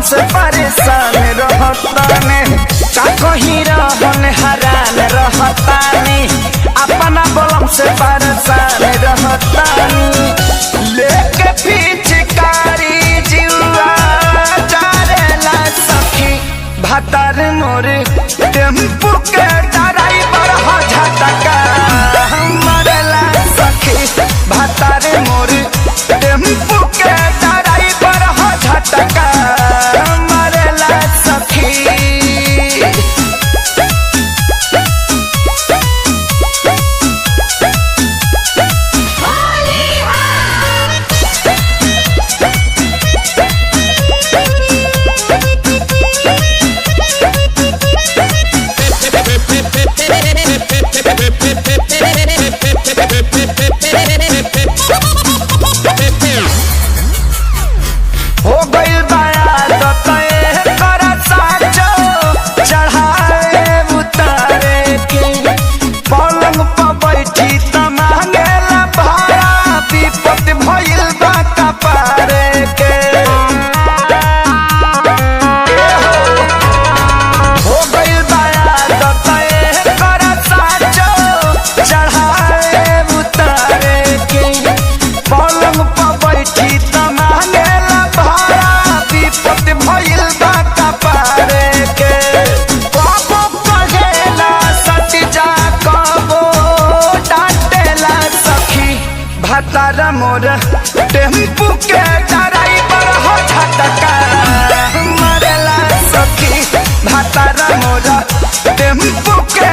से परेशान रहताने का कहीं रहन हरान रहतानी अपना बलम से परेशान रहतानी लेके पिचकारी जुआ जारेला सखी भतार मोर टेम्पू के ड्राइवर हो झटका मरला सखी भतार मोर टेम्पू के ड्राइवर हो झटका मरला सखी। हो गइल चढ़ाए उतारे के पलंग पर बैठी त मांगेला भाड़ा विपत भइल बा कपारे के हो गइल चढ़ाए उतारे के पलंग पर बैठी त मांगेला भाड़ा विपत भइल बा कपारे के कबो कहेला सट जा कबो डांटेला सखी भतार मोर टेम्पू के ड्राइवर हो झटका मरेला सखी भतार मोर टेम्पू के